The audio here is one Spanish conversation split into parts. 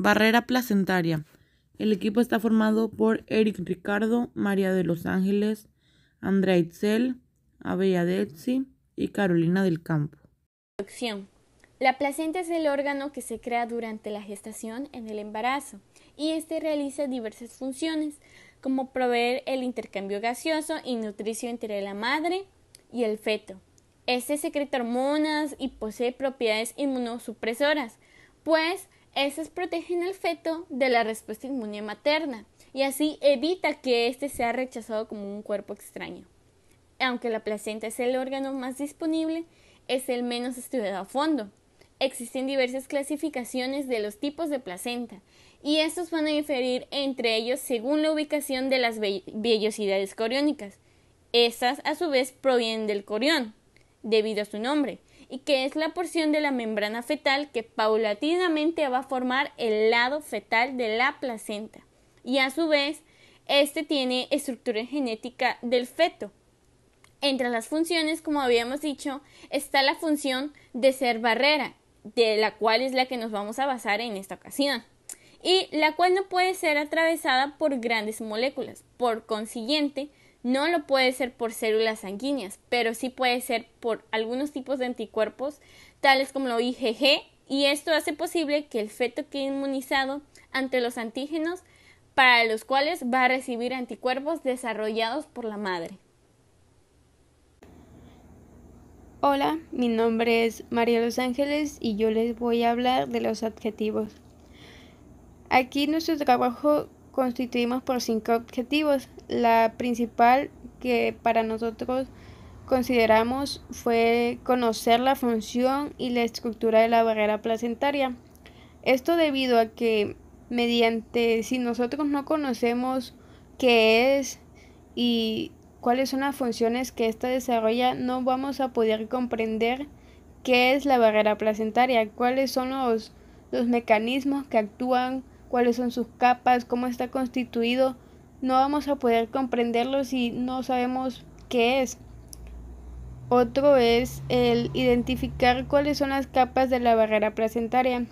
Barrera placentaria. El equipo está formado por Eric Ricardo, María de los Ángeles, Andrea Itzel, Abella Detzi y Carolina del Campo. La placenta es el órgano que se crea durante la gestación en el embarazo y este realiza diversas funciones como proveer el intercambio gaseoso y nutricio entre la madre y el feto. Este secreta hormonas y posee propiedades inmunosupresoras, pues estas protegen al feto de la respuesta inmune materna y así evita que éste sea rechazado como un cuerpo extraño. Aunque la placenta es el órgano más disponible, es el menos estudiado a fondo. Existen diversas clasificaciones de los tipos de placenta y estos van a diferir entre ellos según la ubicación de las vellosidades coriónicas. Estas a su vez provienen del corión, debido a su nombre, y que es la porción de la membrana fetal que paulatinamente va a formar el lado fetal de la placenta. Y a su vez, este tiene estructura genética del feto. Entre las funciones, como habíamos dicho, está la función de ser barrera, de la cual es la que nos vamos a basar en esta ocasión, y la cual no puede ser atravesada por grandes moléculas. Por consiguiente, no lo puede ser por células sanguíneas, pero sí puede ser por algunos tipos de anticuerpos, tales como lo IgG, y esto hace posible que el feto quede inmunizado ante los antígenos para los cuales va a recibir anticuerpos desarrollados por la madre. Hola, mi nombre es María de los Ángeles y yo les voy a hablar de los adjetivos. Aquí nuestro trabajo constituimos por 5 objetivos. La principal que para nosotros consideramos fue conocer la función y la estructura de la barrera placentaria. Esto debido a que si nosotros no conocemos qué es y cuáles son las funciones que ésta desarrolla, no vamos a poder comprender qué es la barrera placentaria, cuáles son los mecanismos que actúan, cuáles son sus capas, cómo está constituido. No vamos a poder comprenderlo si no sabemos qué es. Otro es el identificar cuáles son las capas de la barrera placentaria.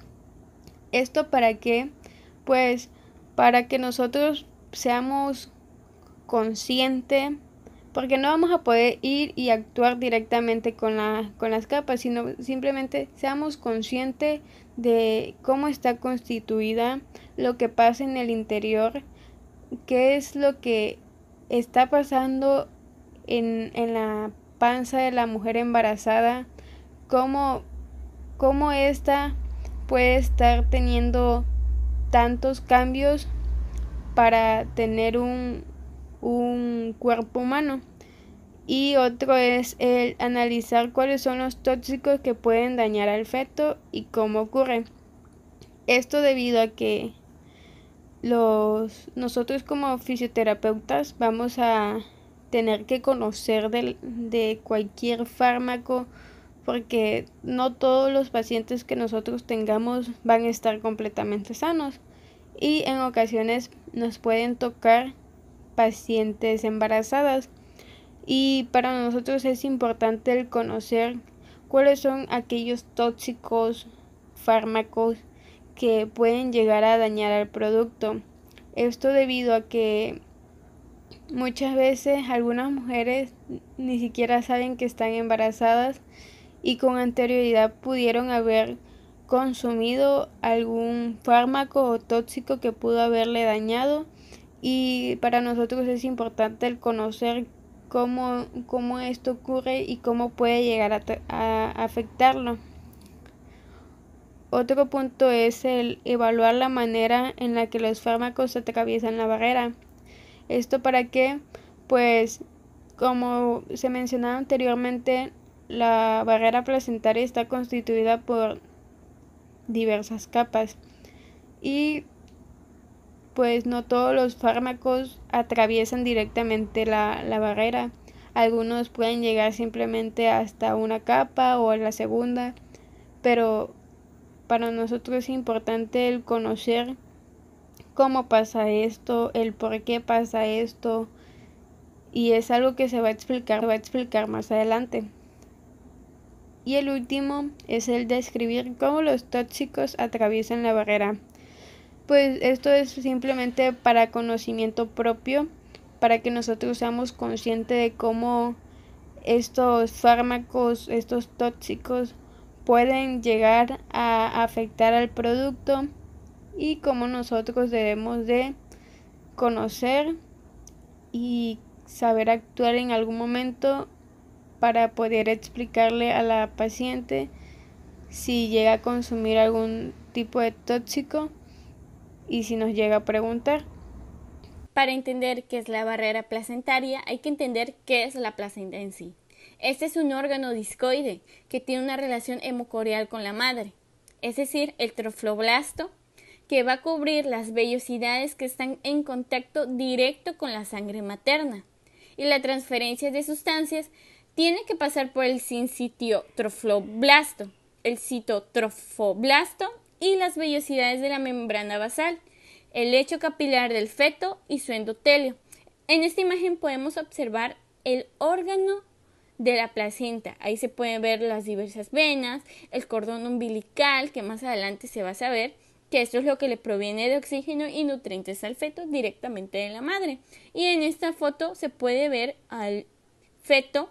¿Esto para qué? Pues para que nosotros seamos conscientes, porque no vamos a poder ir y actuar directamente con las capas, sino simplemente seamos conscientes de cómo está constituida, lo que pasa en el interior, qué es lo que está pasando en la panza de la mujer embarazada, cómo ésta puede estar teniendo tantos cambios para tener un cuerpo humano. Y otro es el analizar cuáles son los tóxicos que pueden dañar al feto y cómo ocurre. Esto debido a que nosotros como fisioterapeutas vamos a tener que conocer de cualquier fármaco, porque no todos los pacientes que nosotros tengamos van a estar completamente sanos y en ocasiones nos pueden tocar pacientes embarazadas y para nosotros es importante el conocer cuáles son aquellos tóxicos fármacos que pueden llegar a dañar al producto. Esto debido a que muchas veces algunas mujeres ni siquiera saben que están embarazadas y con anterioridad pudieron haber consumido algún fármaco o tóxico que pudo haberle dañado, y para nosotros es importante el conocer cómo esto ocurre y cómo puede llegar a afectarlo. Otro punto es el evaluar la manera en la que los fármacos atraviesan la barrera. ¿Esto para qué? Pues como se mencionaba anteriormente, la barrera placentaria está constituida por diversas capas y pues no todos los fármacos atraviesan directamente la barrera. Algunos pueden llegar simplemente hasta una capa o a la segunda, pero para nosotros es importante el conocer cómo pasa esto, el por qué pasa esto, y es algo que se va a explicar más adelante. Y el último es el describir cómo los tóxicos atraviesan la barrera. Pues esto es simplemente para conocimiento propio, para que nosotros seamos conscientes de cómo estos fármacos, estos tóxicos pueden llegar a afectar al producto y cómo nosotros debemos de conocer y saber actuar en algún momento para poder explicarle a la paciente si llega a consumir algún tipo de tóxico y si nos llega a preguntar. Para entender qué es la barrera placentaria, hay que entender qué es la placenta en sí. Este es un órgano discoide que tiene una relación hemocorial con la madre, es decir, el trofoblasto, que va a cubrir las vellosidades que están en contacto directo con la sangre materna. Y la transferencia de sustancias tiene que pasar por el sincitiotrofoblasto, el citotrofoblasto y las vellosidades de la membrana basal, el lecho capilar del feto y su endotelio. En esta imagen podemos observar el órgano de la placenta. Ahí se pueden ver las diversas venas, el cordón umbilical, que más adelante se va a saber que esto es lo que le proviene de oxígeno y nutrientes al feto directamente de la madre. Y en esta foto se puede ver al feto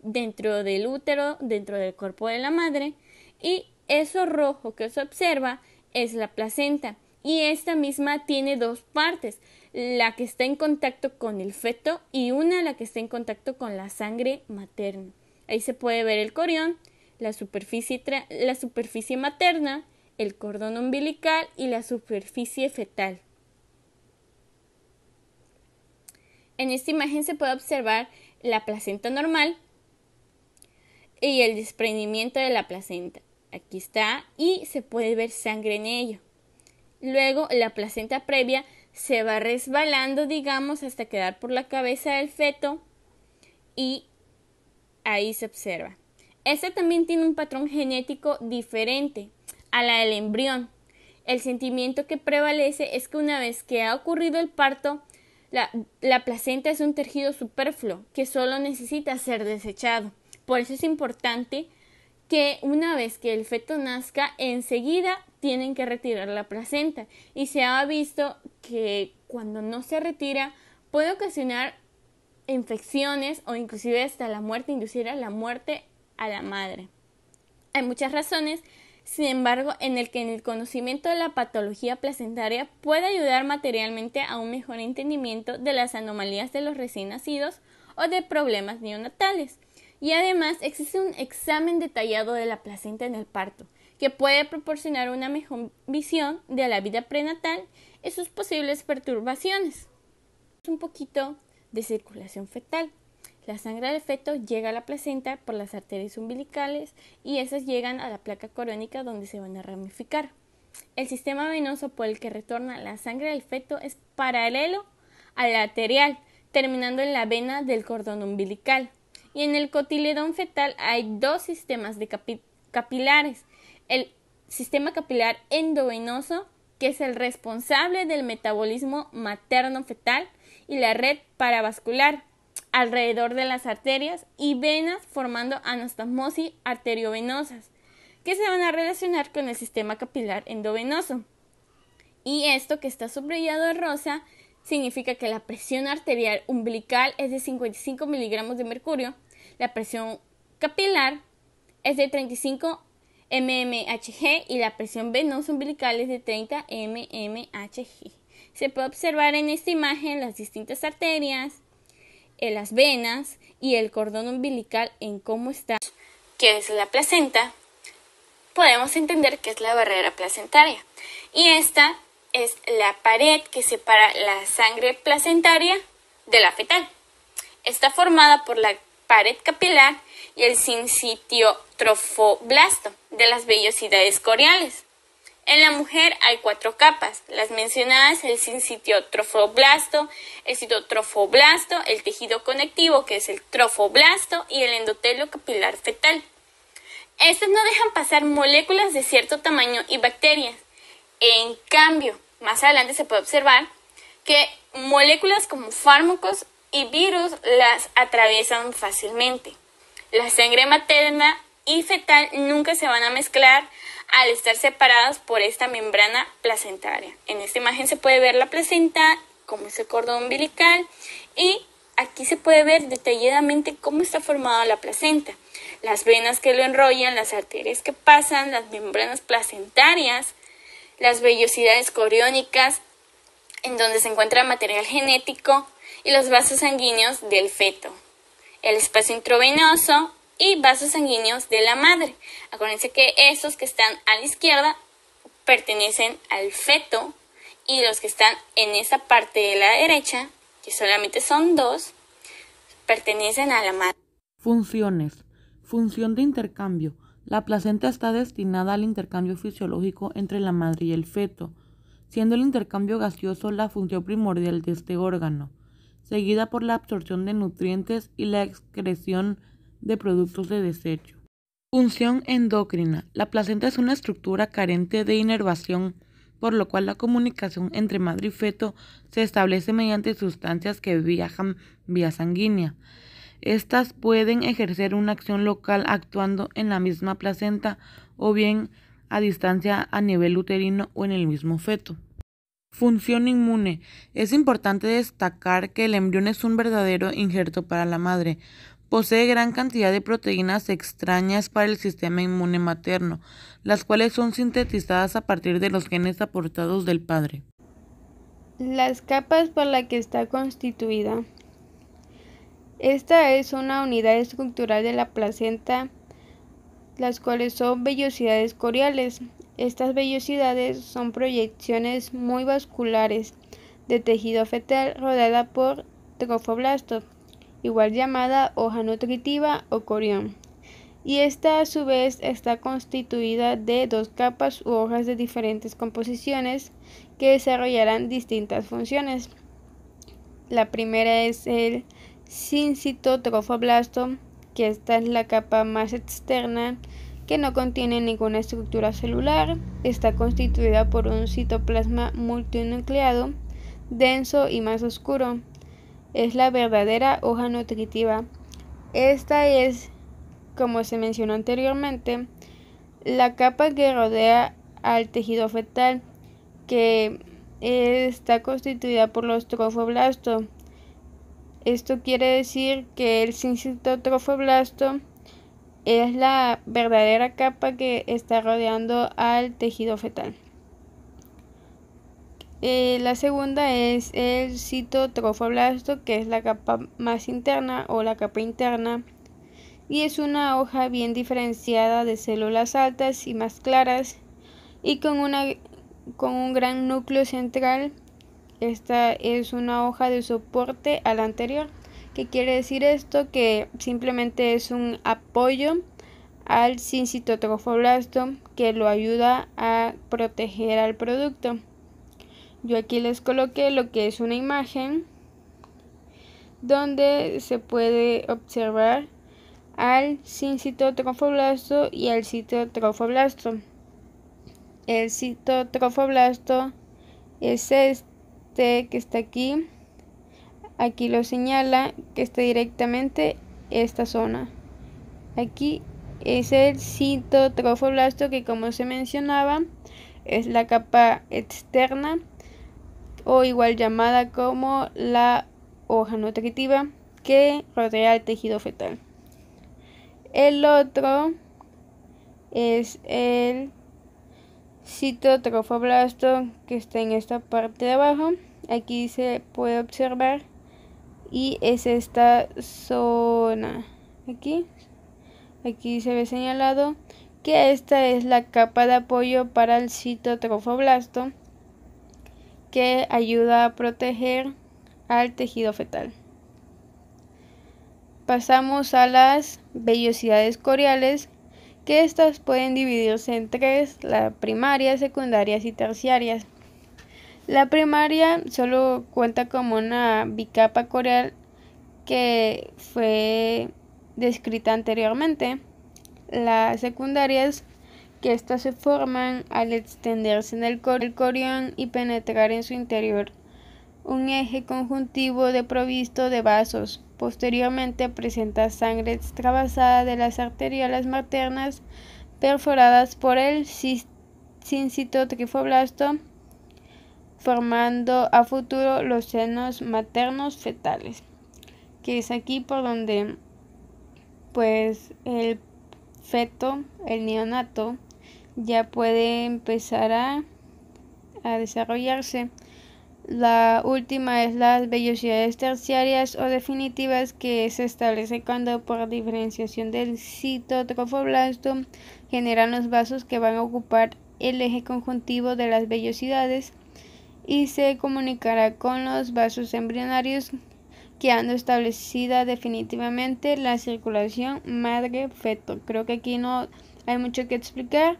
dentro del útero, dentro del cuerpo de la madre, y eso rojo que se observa es la placenta. Y esta misma tiene dos partes, la que está en contacto con el feto y una la que está en contacto con la sangre materna. Ahí se puede ver el corión, la superficie materna, el cordón umbilical y la superficie fetal. En esta imagen se puede observar la placenta normal y el desprendimiento de la placenta. Aquí está y se puede ver sangre en ello. Luego la placenta previa se va resbalando, digamos, hasta quedar por la cabeza del feto y ahí se observa. Este también tiene un patrón genético diferente a la del embrión. El sentimiento que prevalece es que una vez que ha ocurrido el parto, la placenta es un tejido superfluo que solo necesita ser desechado. Por eso es importante que una vez que el feto nazca, enseguida tienen que retirar la placenta. Y se ha visto que cuando no se retira puede ocasionar infecciones o inclusive hasta la muerte, inducir a la muerte a la madre. Hay muchas razones, sin embargo, en el que el conocimiento de la patología placentaria puede ayudar materialmente a un mejor entendimiento de las anomalías de los recién nacidos o de problemas neonatales. Y además existe un examen detallado de la placenta en el parto, que puede proporcionar una mejor visión de la vida prenatal y sus posibles perturbaciones. Un poquito de circulación fetal. La sangre del feto llega a la placenta por las arterias umbilicales y esas llegan a la placa corónica donde se van a ramificar. El sistema venoso por el que retorna la sangre del feto es paralelo al arterial, terminando en la vena del cordón umbilical. Y en el cotiledón fetal hay dos sistemas de capilares. El sistema capilar endovenoso, que es el responsable del metabolismo materno-fetal, y la red paravascular, alrededor de las arterias y venas formando anastomosis arteriovenosas, que se van a relacionar con el sistema capilar endovenoso. Y esto que está subrayado en rosa significa que la presión arterial umbilical es de 55 miligramos de mercurio, la presión capilar es de 35 mmHg y la presión venosa umbilical es de 30 mmHg. Se puede observar en esta imagen las distintas arterias, las venas y el cordón umbilical en cómo está, que es la placenta. Podemos entender que es la barrera placentaria. Y esta es la pared que separa la sangre placentaria de la fetal. Está formada por la pared capilar y el sincitiotrofoblasto de las vellosidades coriales. En la mujer hay 4 capas, las mencionadas: el sincitiotrofoblasto, el citotrofoblasto, el tejido conectivo, que es el trofoblasto, y el endotelio capilar fetal. Estas no dejan pasar moléculas de cierto tamaño y bacterias. En cambio, más adelante se puede observar que moléculas como fármacos y virus las atraviesan fácilmente. La sangre materna y fetal nunca se van a mezclar al estar separados por esta membrana placentaria. En esta imagen se puede ver la placenta, cómo es el cordón umbilical, y aquí se puede ver detalladamente cómo está formada la placenta. Las venas que lo enrollan, las arterias que pasan, las membranas placentarias, las vellosidades coriónicas, en donde se encuentra material genético, y los vasos sanguíneos del feto, el espacio intravenoso y vasos sanguíneos de la madre. Acuérdense que estos que están a la izquierda pertenecen al feto y los que están en esta parte de la derecha, que solamente son 2, pertenecen a la madre. Funciones. Función de intercambio. La placenta está destinada al intercambio fisiológico entre la madre y el feto, siendo el intercambio gaseoso la función primordial de este órgano, seguida por la absorción de nutrientes y la excreción de productos de desecho. Función endocrina. La placenta es una estructura carente de inervación, por lo cual la comunicación entre madre y feto se establece mediante sustancias que viajan vía sanguínea. Estas pueden ejercer una acción local actuando en la misma placenta o bien a distancia a nivel uterino o en el mismo feto. Función inmune. Es importante destacar que el embrión es un verdadero injerto para la madre. Posee gran cantidad de proteínas extrañas para el sistema inmune materno, las cuales son sintetizadas a partir de los genes aportados del padre. Las capas por las que está constituida. Esta es una unidad estructural de la placenta, las cuales son vellosidades coriales. Estas vellosidades son proyecciones muy vasculares de tejido fetal rodeada por trofoblasto, igual llamada hoja nutritiva o corión. Y esta a su vez está constituida de 2 capas u hojas de diferentes composiciones que desarrollarán distintas funciones. La primera es el sincitotrofoblasto, que esta es la capa más externa, que no contiene ninguna estructura celular. Está constituida por un citoplasma multinucleado, denso y más oscuro. Es la verdadera hoja nutritiva. Esta es, como se mencionó anteriormente, la capa que rodea al tejido fetal, que está constituida por los trofoblastos. Esto quiere decir que el sincitotrofoblasto es la verdadera capa que está rodeando al tejido fetal. La segunda es el citotrofoblasto, que es la capa más interna o la capa interna, y es una hoja bien diferenciada de células altas y más claras y con un gran núcleo central. Esta es una hoja de soporte a la anterior. ¿Qué quiere decir esto? Que simplemente es un apoyo al sincitotrofoblasto que lo ayuda a proteger al producto. Yo aquí les coloqué lo que es una imagen donde se puede observar al sincitotrofoblasto y al citotrofoblasto. El citotrofoblasto es que está aquí. Aquí lo señala que está directamente esta zona. Aquí es el citotrofoblasto, que como se mencionaba es la capa externa o igual llamada como la hoja nutritiva que rodea el tejido fetal. El otro es el citotrofoblasto, que está en esta parte de abajo. Aquí se puede observar y es esta zona. Aquí se ve señalado que esta es la capa de apoyo para el citotrofoblasto que ayuda a proteger al tejido fetal. Pasamos a las vellosidades coriales, que estas pueden dividirse en 3, la primaria, secundarias y terciarias. La primaria solo cuenta como una bicapa corial que fue descrita anteriormente. Las secundarias, que estas se forman al extenderse en el corión y penetrar en su interior un eje conjuntivo provisto de vasos. Posteriormente presenta sangre extravasada de las arteriolas maternas perforadas por el sincito trifoblasto, formando a futuro los senos maternos fetales, que es aquí por donde pues el feto, el neonato, ya puede empezar a desarrollarse. La última es las vellosidades terciarias o definitivas, que se establece cuando por diferenciación del citotrofoblasto generan los vasos que van a ocupar el eje conjuntivo de las vellosidades, y se comunicará con los vasos embrionarios, quedando establecida definitivamente la circulación madre-feto. Creo que aquí no hay mucho que explicar.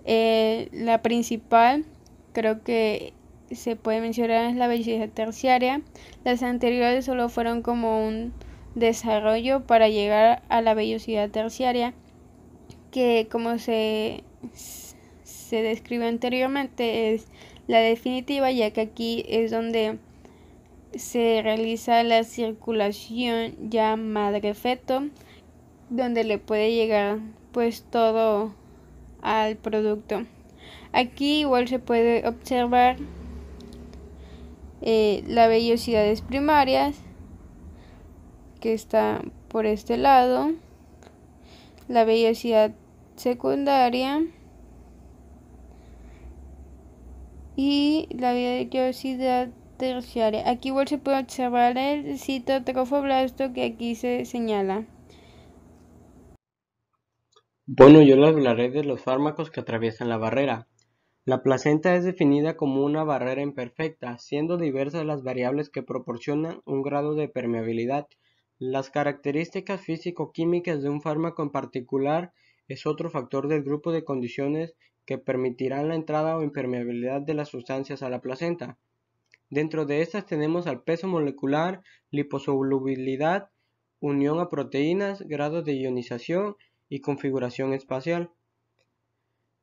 La principal, creo que se puede mencionar, es la vellosidad terciaria. Las anteriores solo fueron como un desarrollo para llegar a la vellosidad terciaria, que como se describió anteriormente es la definitiva, ya que aquí es donde se realiza la circulación ya madre-feto, donde le puede llegar pues todo al producto. Aquí igual se puede observar las vellosidades primarias, que está por este lado, la vellosidad secundaria y la vellosidad terciaria. Aquí igual se puede observar el citotrofoblasto, que aquí se señala. Bueno, yo les hablaré de los fármacos que atraviesan la barrera. La placenta es definida como una barrera imperfecta, siendo diversas las variables que proporcionan un grado de permeabilidad. Las características físico-químicas de un fármaco en particular es otro factor del grupo de condiciones que permitirán la entrada o impermeabilidad de las sustancias a la placenta. Dentro de estas tenemos al peso molecular, liposolubilidad, unión a proteínas, grado de ionización y configuración espacial.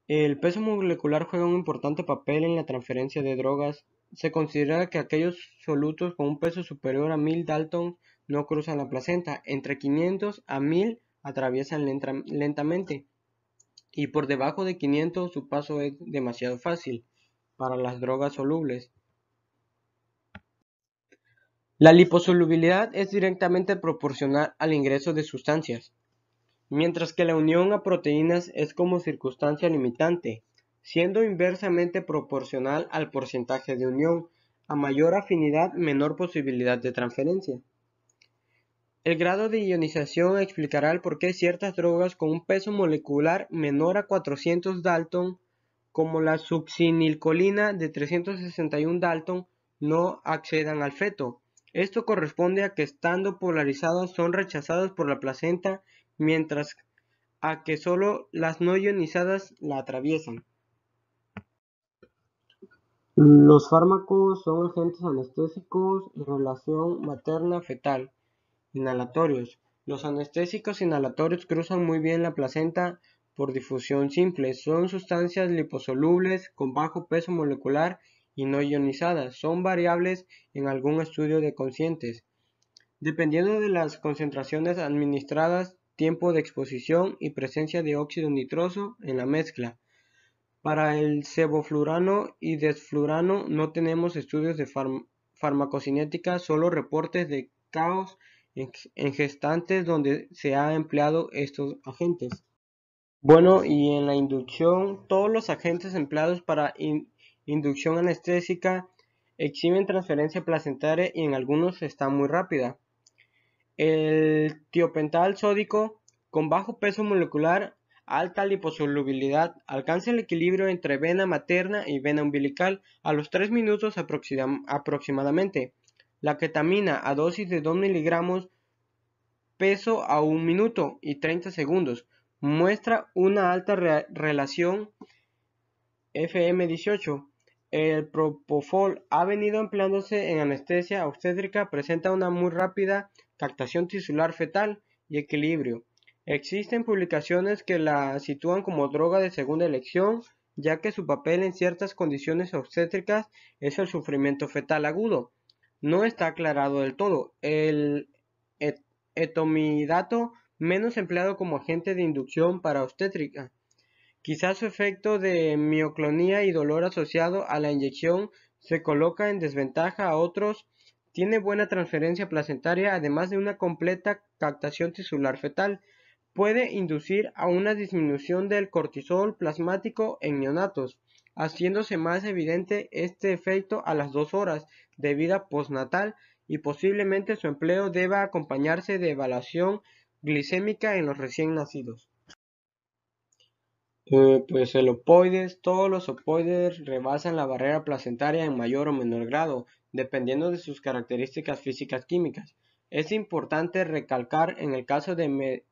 El peso molecular juega un importante papel en la transferencia de drogas. Se considera que aquellos solutos con un peso superior a 1000 Dalton no cruzan la placenta, entre 500 a 1000 atraviesan lentamente, y por debajo de 500 su paso es demasiado fácil para las drogas solubles. La liposolubilidad es directamente proporcional al ingreso de sustancias, mientras que la unión a proteínas es como circunstancia limitante, siendo inversamente proporcional al porcentaje de unión. A mayor afinidad, menor posibilidad de transferencia. El grado de ionización explicará el por qué ciertas drogas con un peso molecular menor a 400 Dalton, como la succinilcolina de 361 Dalton, no accedan al feto. Esto corresponde a que, estando polarizados, son rechazados por la placenta, mientras a que solo las no ionizadas la atraviesan. Los fármacos son agentes anestésicos y relación materna-fetal. Inhalatorios. Los anestésicos inhalatorios cruzan muy bien la placenta por difusión simple. Son sustancias liposolubles con bajo peso molecular y no ionizadas. Son variables en algún estudio de conscientes, dependiendo de las concentraciones administradas, tiempo de exposición y presencia de óxido nitroso en la mezcla. Para el sevoflurano y desflurano no tenemos estudios de farmacocinética, solo reportes de caos en gestantes donde se ha empleado estos agentes. Bueno, y en la inducción, todos los agentes empleados para inducción anestésica exhiben transferencia placentaria y en algunos está muy rápida. El tiopental sódico, con bajo peso molecular, alta liposolubilidad, alcanza el equilibrio entre vena materna y vena umbilical a los 3 minutos aproximadamente. La ketamina a dosis de 2 miligramos peso a 1 minuto y 30 segundos muestra una alta relación FM18. El propofol ha venido empleándose en anestesia obstétrica, presenta una muy rápida captación tisular fetal y equilibrio. Existen publicaciones que la sitúan como droga de segunda elección, ya que su papel en ciertas condiciones obstétricas es el sufrimiento fetal agudo. No está aclarado del todo. El etomidato, menos empleado como agente de inducción para obstétrica. Quizás su efecto de mioclonía y dolor asociado a la inyección se coloca en desventaja a otros. Tiene buena transferencia placentaria, además de una completa captación tisular fetal. Puede inducir a una disminución del cortisol plasmático en neonatos, haciéndose más evidente este efecto a las 2 horas de vida postnatal, y posiblemente su empleo deba acompañarse de evaluación glicémica en los recién nacidos. Pues todos los opoides rebasan la barrera placentaria en mayor o menor grado, dependiendo de sus características físicas químicas. Es importante recalcar en el caso de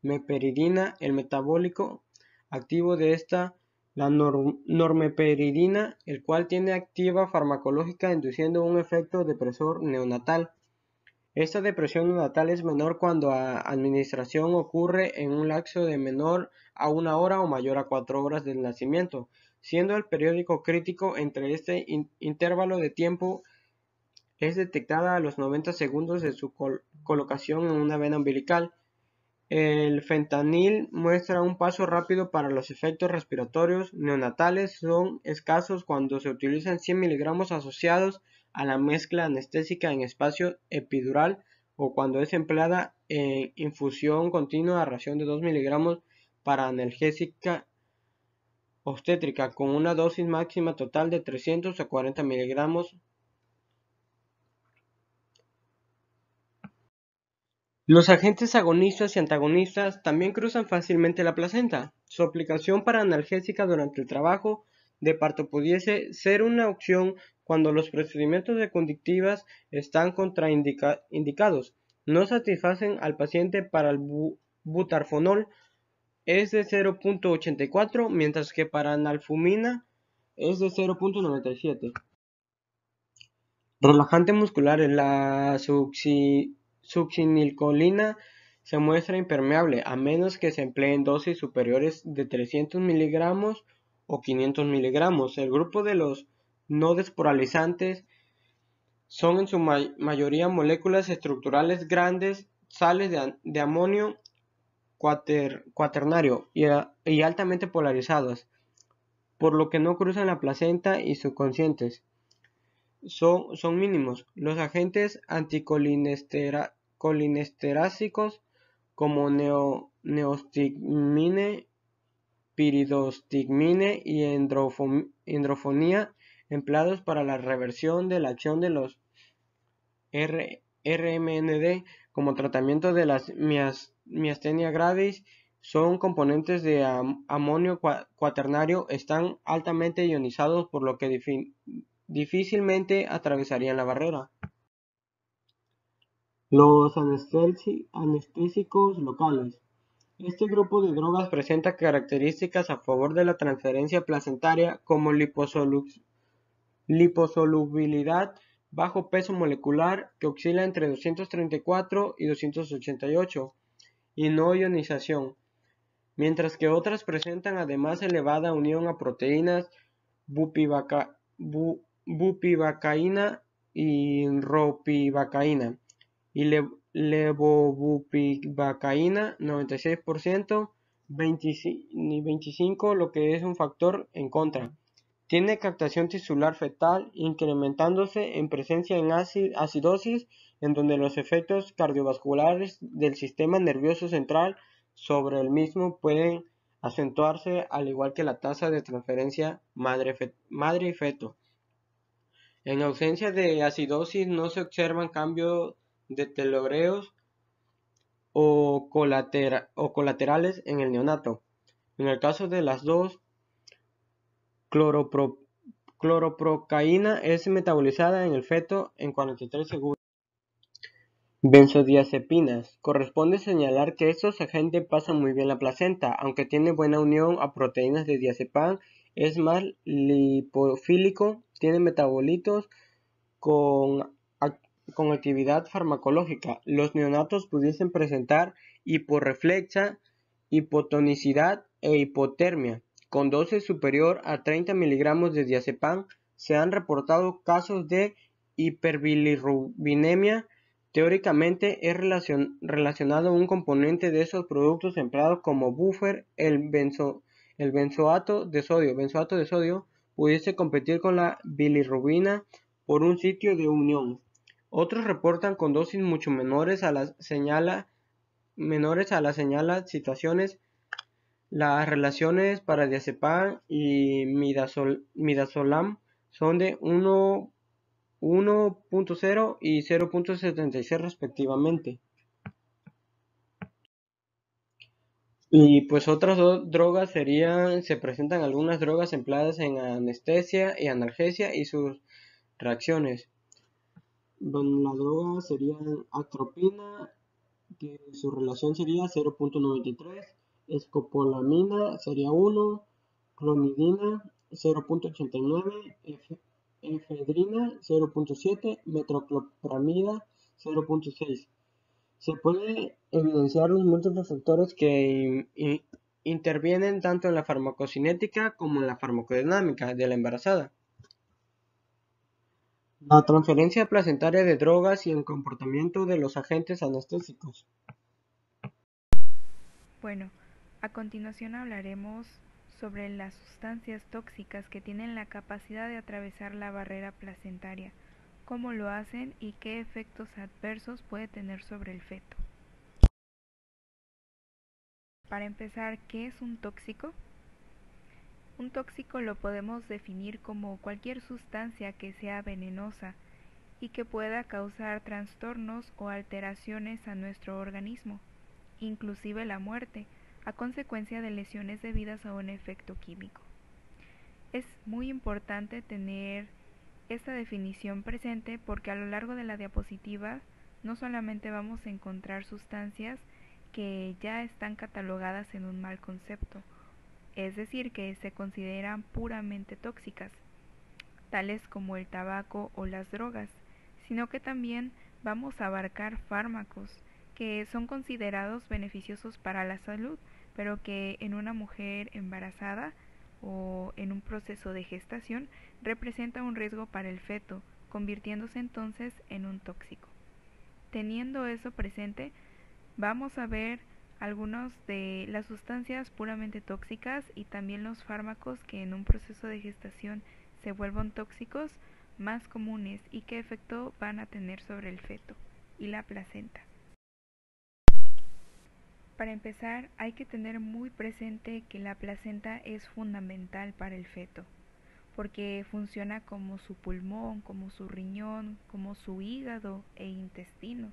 meperidina, el metabólico activo de esta, la normeperidina, el cual tiene activa farmacológica induciendo un efecto depresor neonatal. Esta depresión neonatal es menor cuando la administración ocurre en un lapso de menor a 1 hora o mayor a 4 horas del nacimiento, siendo el periodo crítico entre este intervalo de tiempo es detectada a los 90 segundos de su colocación en una vena umbilical. El fentanil muestra un paso rápido para los efectos respiratorios neonatales. Son escasos cuando se utilizan 100 miligramos asociados a la mezcla anestésica en espacio epidural o cuando es empleada en infusión continua a ración de 2 miligramos para analgésica obstétrica con una dosis máxima total de 300 a 40 miligramos. Los agentes agonistas y antagonistas también cruzan fácilmente la placenta. Su aplicación para analgésica durante el trabajo de parto pudiese ser una opción cuando los procedimientos de conductivas están contraindicados. No satisfacen al paciente para el butarfonol es de 0.84, mientras que para analfumina es de 0.97. Relajante muscular. La succinilcolina se muestra impermeable a menos que se empleen dosis superiores de 300 miligramos o 500 miligramos. El grupo de los no despolarizantes son en su mayoría moléculas estructurales grandes, sales de amonio cuaternario y altamente polarizadas, por lo que no cruzan la placenta y subconscientes. Son mínimos. Los agentes anticolinesterásicos como neostigmine, piridostigmine y endrofonía, empleados para la reversión de la acción de los RMND como tratamiento de la miastenia gravis, son componentes de amonio cuaternario, están altamente ionizados, por lo que difícilmente atravesarían la barrera. Los anestésicos locales. Este grupo de drogas presenta características a favor de la transferencia placentaria como liposolubilidad, bajo peso molecular que oscila entre 234 y 288 y no ionización, mientras que otras presentan además elevada unión a proteínas bupivacaína y ropivacaína y levobupivacaína 96%, 25%, lo que es un factor en contra. Tiene captación tisular fetal, incrementándose en presencia en acidosis, en donde los efectos cardiovasculares del sistema nervioso central sobre el mismo pueden acentuarse, al igual que la tasa de transferencia madre y feto. En ausencia de acidosis no se observan cambios de teloreos o colaterales en el neonato. En el caso de las dos, cloroprocaína es metabolizada en el feto en 43 segundos. Benzodiazepinas. Corresponde señalar que estos agentes pasan muy bien la placenta, aunque tiene buena unión a proteínas de diazepam, es más lipofílico, tiene metabolitos con actividad farmacológica. Los neonatos pudiesen presentar hiporreflexa, hipotonicidad e hipotermia. Con dosis superior a 30 miligramos de diazepam se han reportado casos de hiperbilirrubinemia, Teóricamente es relacionado a un componente de esos productos empleados como buffer. El benzoato de sodio pudiese competir con la bilirrubina por un sitio de unión. Otros reportan con dosis mucho menores a las situaciones. Las relaciones para diazepam y midazolam son de 1.0 y 0.76 respectivamente. Y pues otras drogas se presentan algunas drogas empleadas en anestesia y analgesia y sus reacciones. Bueno, la droga sería atropina, que su relación sería 0.93, escopolamina sería 1, clonidina 0.89, efedrina 0.7, metoclopramida 0.6. Se puede evidenciar los múltiples factores que intervienen tanto en la farmacocinética como en la farmacodinámica de la embarazada. La transferencia placentaria de drogas y el comportamiento de los agentes anestésicos. Bueno, a continuación hablaremos sobre las sustancias tóxicas que tienen la capacidad de atravesar la barrera placentaria, cómo lo hacen y qué efectos adversos puede tener sobre el feto. Para empezar, ¿qué es un tóxico? Un tóxico lo podemos definir como cualquier sustancia que sea venenosa y que pueda causar trastornos o alteraciones a nuestro organismo, inclusive la muerte, a consecuencia de lesiones debidas a un efecto químico. Es muy importante tener esta definición presente porque a lo largo de la diapositiva no solamente vamos a encontrar sustancias que ya están catalogadas en un mal concepto, es decir, que se consideran puramente tóxicas, tales como el tabaco o las drogas, sino que también vamos a abarcar fármacos que son considerados beneficiosos para la salud, pero que en una mujer embarazada o en un proceso de gestación representa un riesgo para el feto, convirtiéndose entonces en un tóxico. Teniendo eso presente, vamos a ver algunas de las sustancias puramente tóxicas y también los fármacos que en un proceso de gestación se vuelvan tóxicos más comunes y qué efecto van a tener sobre el feto y la placenta. Para empezar, hay que tener muy presente que la placenta es fundamental para el feto, porque funciona como su pulmón, como su riñón, como su hígado e intestinos.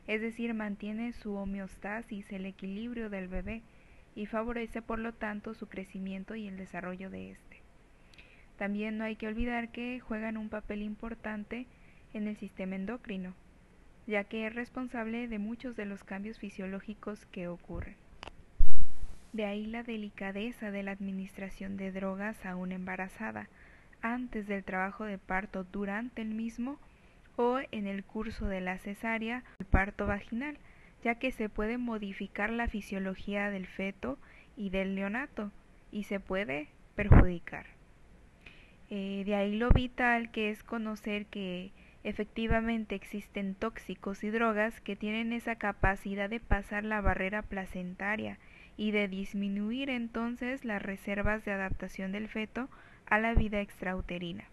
Es decir, mantiene su homeostasis, el equilibrio del bebé, y favorece por lo tanto su crecimiento y el desarrollo de éste. También no hay que olvidar que juegan un papel importante en el sistema endocrino, ya que es responsable de muchos de los cambios fisiológicos que ocurren. De ahí la delicadeza de la administración de drogas a una embarazada, antes del trabajo de parto, durante el mismo o en el curso de la cesárea, el parto vaginal, ya que se puede modificar la fisiología del feto y del neonato y se puede perjudicar. De ahí lo vital que es conocer que efectivamente existen tóxicos y drogas que tienen esa capacidad de pasar la barrera placentaria y de disminuir entonces las reservas de adaptación del feto a la vida extrauterina.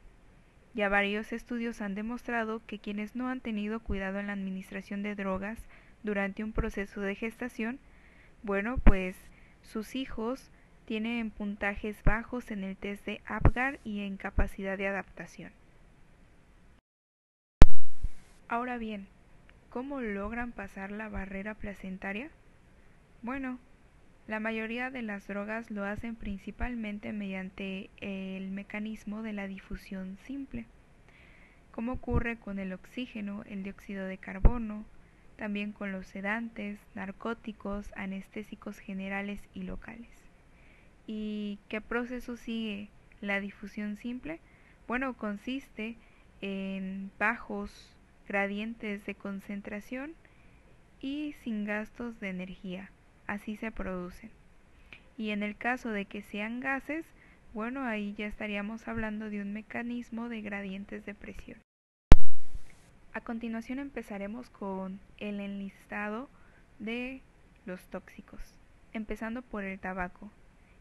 Ya varios estudios han demostrado que quienes no han tenido cuidado en la administración de drogas durante un proceso de gestación, bueno, pues sus hijos tienen puntajes bajos en el test de Apgar y en capacidad de adaptación. Ahora bien, ¿cómo logran pasar la barrera placentaria? Bueno, la mayoría de las drogas lo hacen principalmente mediante el mecanismo de la difusión simple, como ocurre con el oxígeno, el dióxido de carbono, también con los sedantes, narcóticos, anestésicos generales y locales. ¿Y qué proceso sigue la difusión simple? Bueno, consiste en bajos gradientes de concentración y sin gastos de energía. Así se producen. Y en el caso de que sean gases, bueno, ahí ya estaríamos hablando de un mecanismo de gradientes de presión. A continuación empezaremos con el enlistado de los tóxicos, empezando por el tabaco.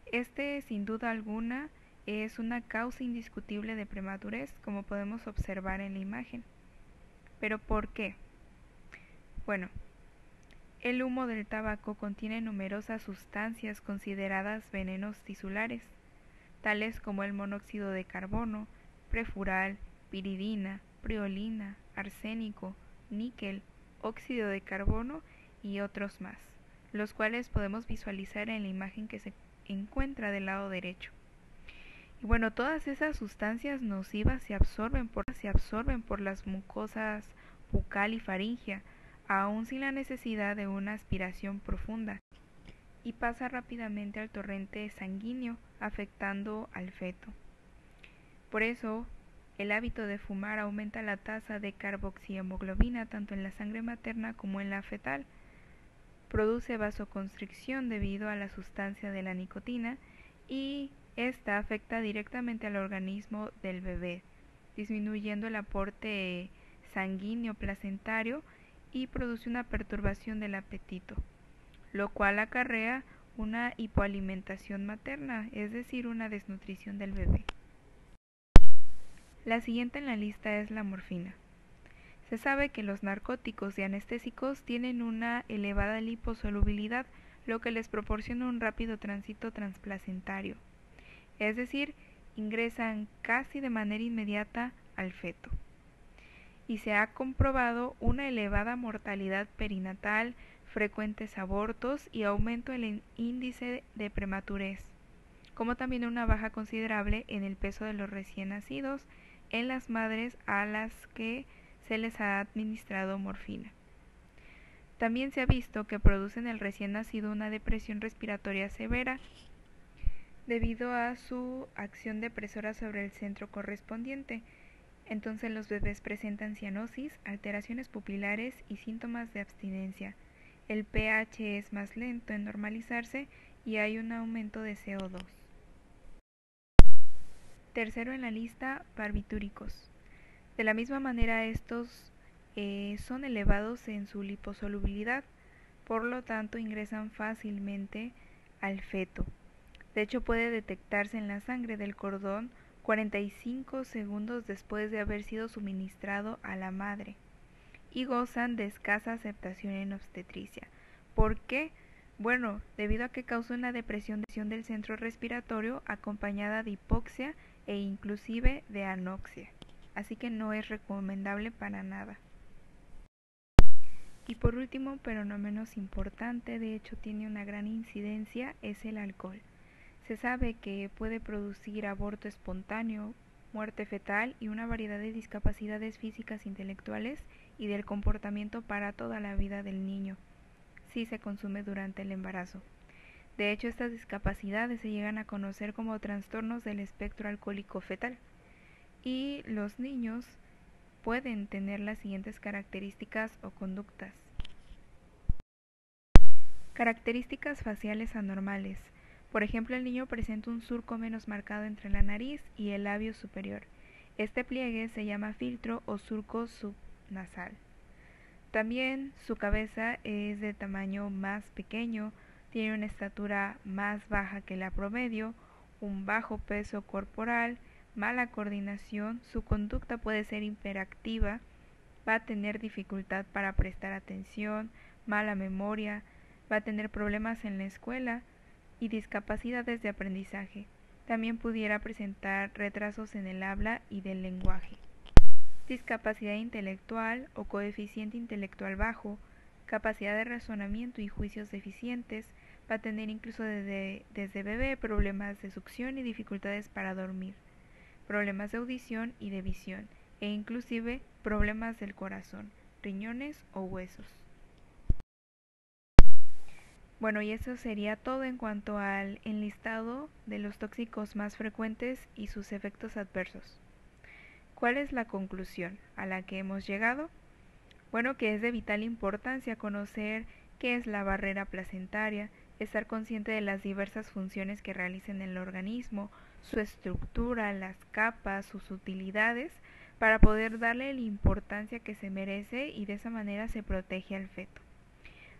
Este, sin duda alguna, es una causa indiscutible de premadurez, como podemos observar en la imagen. ¿Pero por qué? Bueno, el humo del tabaco contiene numerosas sustancias consideradas venenos tisulares, tales como el monóxido de carbono, prefural, piridina, priolina, arsénico, níquel, óxido de carbono y otros más, los cuales podemos visualizar en la imagen que se encuentra del lado derecho. Y bueno, todas esas sustancias nocivas se absorben por las mucosas bucal y faríngea, aún sin la necesidad de una aspiración profunda, y pasa rápidamente al torrente sanguíneo, afectando al feto. Por eso, el hábito de fumar aumenta la tasa de carboxihemoglobina tanto en la sangre materna como en la fetal. Produce vasoconstricción debido a la sustancia de la nicotina y esta afecta directamente al organismo del bebé, disminuyendo el aporte sanguíneo placentario y produce una perturbación del apetito, lo cual acarrea una hipoalimentación materna, es decir, una desnutrición del bebé. La siguiente en la lista es la morfina. Se sabe que los narcóticos y anestésicos tienen una elevada liposolubilidad, lo que les proporciona un rápido tránsito transplacentario, es decir, ingresan casi de manera inmediata al feto. Y se ha comprobado una elevada mortalidad perinatal, frecuentes abortos y aumento en el índice de prematurez, como también una baja considerable en el peso de los recién nacidos en las madres a las que se les ha administrado morfina. También se ha visto que produce en el recién nacido una depresión respiratoria severa debido a su acción depresora sobre el centro correspondiente. Entonces los bebés presentan cianosis, alteraciones pupilares y síntomas de abstinencia. El pH es más lento en normalizarse y hay un aumento de CO2. Tercero en la lista, barbitúricos. De la misma manera estos son elevados en su liposolubilidad, por lo tanto ingresan fácilmente al feto. De hecho puede detectarse en la sangre del cordón 45 segundos después de haber sido suministrado a la madre y gozan de escasa aceptación en obstetricia. ¿Por qué? Bueno, debido a que causa una depresión del centro respiratorio acompañada de hipoxia e inclusive de anoxia, así que no es recomendable para nada. Y por último, pero no menos importante, de hecho tiene una gran incidencia, es el alcohol. Se sabe que puede producir aborto espontáneo, muerte fetal y una variedad de discapacidades físicas, intelectuales y del comportamiento para toda la vida del niño, si se consume durante el embarazo. De hecho, estas discapacidades se llegan a conocer como trastornos del espectro alcohólico fetal, y los niños pueden tener las siguientes características o conductas. Características faciales anormales. Por ejemplo, el niño presenta un surco menos marcado entre la nariz y el labio superior. Este pliegue se llama filtro o surco subnasal. También su cabeza es de tamaño más pequeño, tiene una estatura más baja que la promedio, un bajo peso corporal, mala coordinación, su conducta puede ser hiperactiva, va a tener dificultad para prestar atención, mala memoria, va a tener problemas en la escuela y discapacidades de aprendizaje. También pudiera presentar retrasos en el habla y del lenguaje. Discapacidad intelectual o coeficiente intelectual bajo, capacidad de razonamiento y juicios deficientes, va a tener incluso desde bebé problemas de succión y dificultades para dormir, problemas de audición y de visión, e inclusive problemas del corazón, riñones o huesos. Bueno, y eso sería todo en cuanto al enlistado de los tóxicos más frecuentes y sus efectos adversos. ¿Cuál es la conclusión a la que hemos llegado? Bueno, que es de vital importancia conocer qué es la barrera placentaria, estar consciente de las diversas funciones que realiza en el organismo, su estructura, las capas, sus utilidades, para poder darle la importancia que se merece y de esa manera se protege al feto.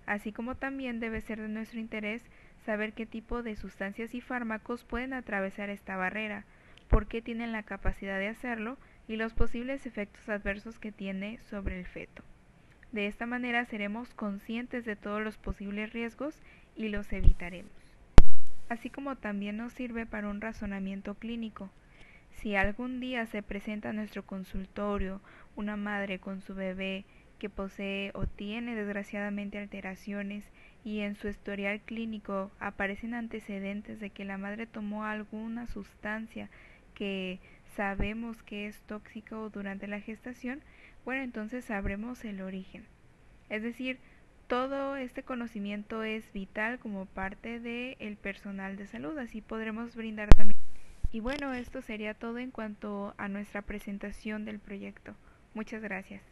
Así como también debe ser de nuestro interés saber qué tipo de sustancias y fármacos pueden atravesar esta barrera, por qué tienen la capacidad de hacerlo y los posibles efectos adversos que tiene sobre el feto. De esta manera seremos conscientes de todos los posibles riesgos y los evitaremos. Así como también nos sirve para un razonamiento clínico. Si algún día se presenta a nuestro consultorio una madre con su bebé que posee o tiene desgraciadamente alteraciones y en su historial clínico aparecen antecedentes de que la madre tomó alguna sustancia que sabemos que es tóxico durante la gestación, bueno, entonces sabremos el origen. Es decir, todo este conocimiento es vital como parte del personal de salud, así podremos brindar también. Y bueno, esto sería todo en cuanto a nuestra presentación del proyecto. Muchas gracias.